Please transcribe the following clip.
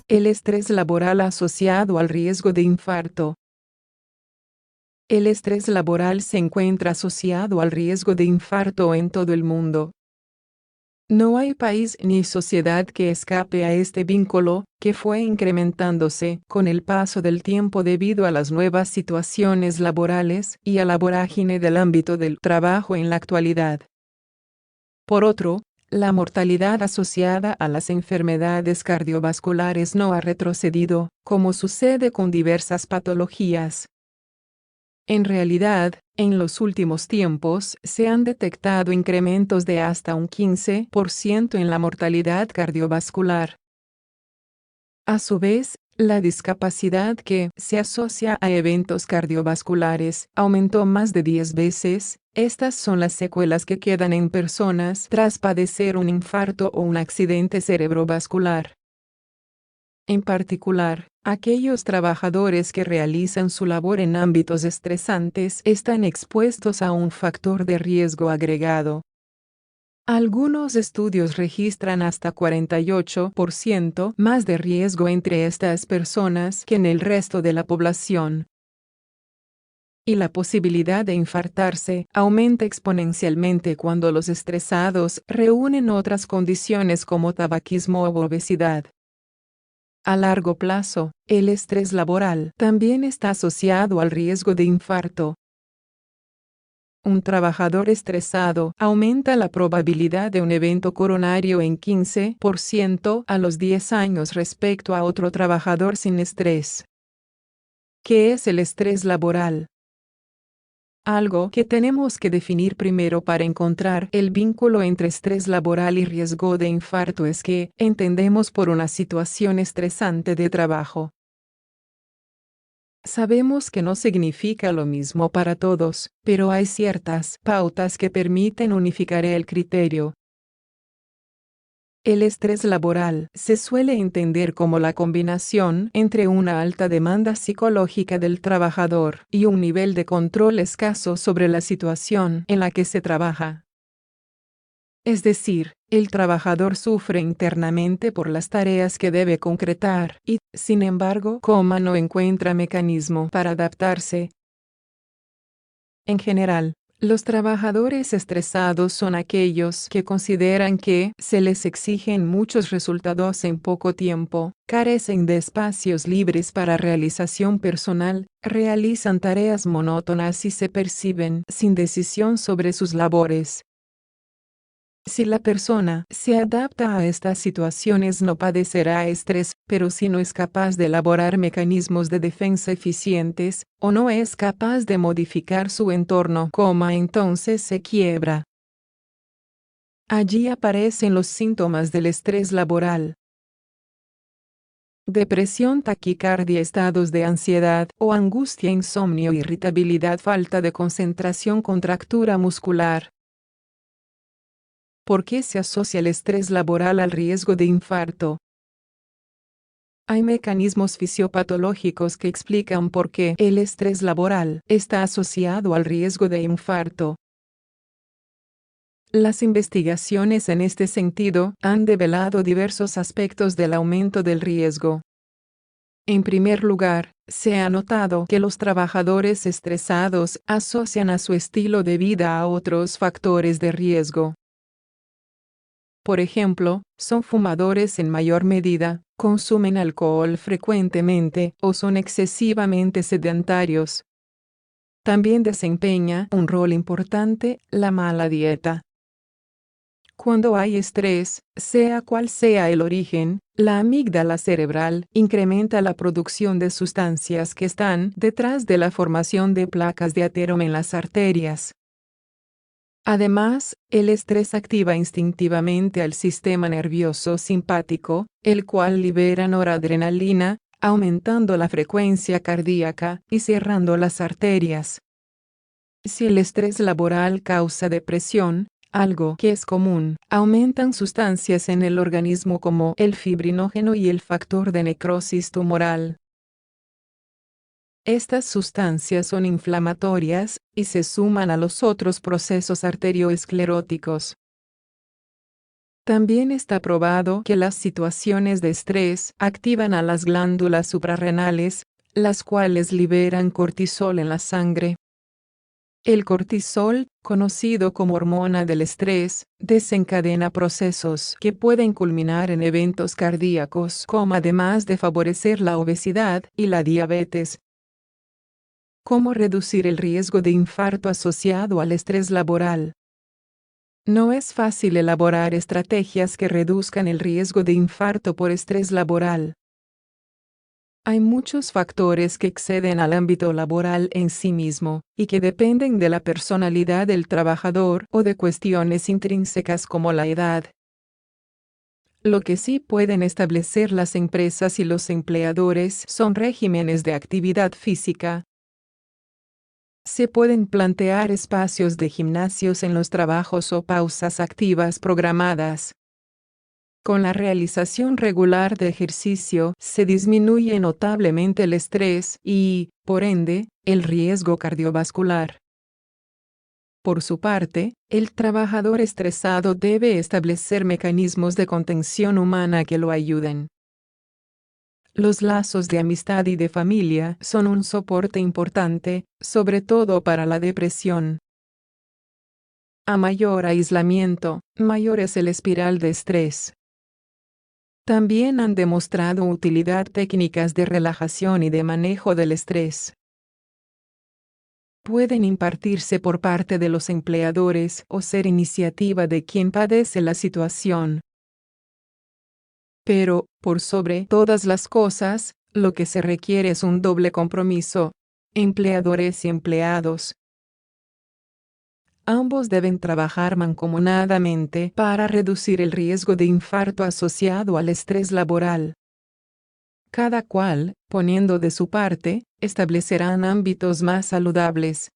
El estrés laboral asociado al riesgo de infarto. El estrés laboral se encuentra asociado al riesgo de infarto en todo el mundo. No hay país ni sociedad que escape a este vínculo, que fue incrementándose con el paso del tiempo debido a las nuevas situaciones laborales y a la vorágine del ámbito del trabajo en la actualidad. Por otro, la mortalidad asociada a las enfermedades cardiovasculares no ha retrocedido, como sucede con diversas patologías. En realidad, en los últimos tiempos se han detectado incrementos de hasta un 15% en la mortalidad cardiovascular. A su vez, la discapacidad que se asocia a eventos cardiovasculares aumentó más de 10 veces. Estas son las secuelas que quedan en personas tras padecer un infarto o un accidente cerebrovascular. En particular, aquellos trabajadores que realizan su labor en ámbitos estresantes están expuestos a un factor de riesgo agregado. Algunos estudios registran hasta 48% más de riesgo entre estas personas que en el resto de la población. Y la posibilidad de infartarse aumenta exponencialmente cuando los estresados reúnen otras condiciones como tabaquismo o obesidad. A largo plazo, el estrés laboral también está asociado al riesgo de infarto. Un trabajador estresado aumenta la probabilidad de un evento coronario en 15% a los 10 años respecto a otro trabajador sin estrés. ¿Qué es el estrés laboral? Algo que tenemos que definir primero para encontrar el vínculo entre estrés laboral y riesgo de infarto es que entendemos por una situación estresante de trabajo. Sabemos que no significa lo mismo para todos, pero hay ciertas pautas que permiten unificar el criterio. El estrés laboral se suele entender como la combinación entre una alta demanda psicológica del trabajador y un nivel de control escaso sobre la situación en la que se trabaja. Es decir, el trabajador sufre internamente por las tareas que debe concretar y, sin embargo, no encuentra mecanismo para adaptarse. En general, los trabajadores estresados son aquellos que consideran que se les exigen muchos resultados en poco tiempo, carecen de espacios libres para realización personal, realizan tareas monótonas y se perciben sin decisión sobre sus labores. Si la persona se adapta a estas situaciones no padecerá estrés, pero si no es capaz de elaborar mecanismos de defensa eficientes, o no es capaz de modificar su entorno, entonces se quiebra. Allí aparecen los síntomas del estrés laboral. Depresión, taquicardia, estados de ansiedad o angustia, insomnio, irritabilidad, falta de concentración, contractura muscular. ¿Por qué se asocia el estrés laboral al riesgo de infarto? Hay mecanismos fisiopatológicos que explican por qué el estrés laboral está asociado al riesgo de infarto. Las investigaciones en este sentido han develado diversos aspectos del aumento del riesgo. En primer lugar, se ha notado que los trabajadores estresados asocian a su estilo de vida a otros factores de riesgo. Por ejemplo, son fumadores en mayor medida, consumen alcohol frecuentemente o son excesivamente sedentarios. También desempeña un rol importante la mala dieta. Cuando hay estrés, sea cual sea el origen, la amígdala cerebral incrementa la producción de sustancias que están detrás de la formación de placas de ateroma en las arterias. Además, el estrés activa instintivamente al sistema nervioso simpático, el cual libera noradrenalina, aumentando la frecuencia cardíaca y cerrando las arterias. Si el estrés laboral causa depresión, algo que es común, aumentan sustancias en el organismo como el fibrinógeno y el factor de necrosis tumoral. Estas sustancias son inflamatorias, y se suman a los otros procesos arterioescleróticos. También está probado que las situaciones de estrés activan a las glándulas suprarrenales, las cuales liberan cortisol en la sangre. El cortisol, conocido como hormona del estrés, desencadena procesos que pueden culminar en eventos cardíacos, como además de favorecer la obesidad y la diabetes. ¿Cómo reducir el riesgo de infarto asociado al estrés laboral? No es fácil elaborar estrategias que reduzcan el riesgo de infarto por estrés laboral. Hay muchos factores que exceden al ámbito laboral en sí mismo, y que dependen de la personalidad del trabajador o de cuestiones intrínsecas como la edad. Lo que sí pueden establecer las empresas y los empleadores son regímenes de actividad física. Se pueden plantear espacios de gimnasios en los trabajos o pausas activas programadas. Con la realización regular de ejercicio se disminuye notablemente el estrés y, por ende, el riesgo cardiovascular. Por su parte, el trabajador estresado debe establecer mecanismos de contención humana que lo ayuden. Los lazos de amistad y de familia son un soporte importante, sobre todo para la depresión. A mayor aislamiento, mayor es el espiral de estrés. También han demostrado utilidad técnicas de relajación y de manejo del estrés. Pueden impartirse por parte de los empleadores o ser iniciativa de quien padece la situación. Pero, por sobre todas las cosas, lo que se requiere es un doble compromiso: empleadores y empleados. Ambos deben trabajar mancomunadamente para reducir el riesgo de infarto asociado al estrés laboral. Cada cual, poniendo de su parte, establecerán ámbitos más saludables,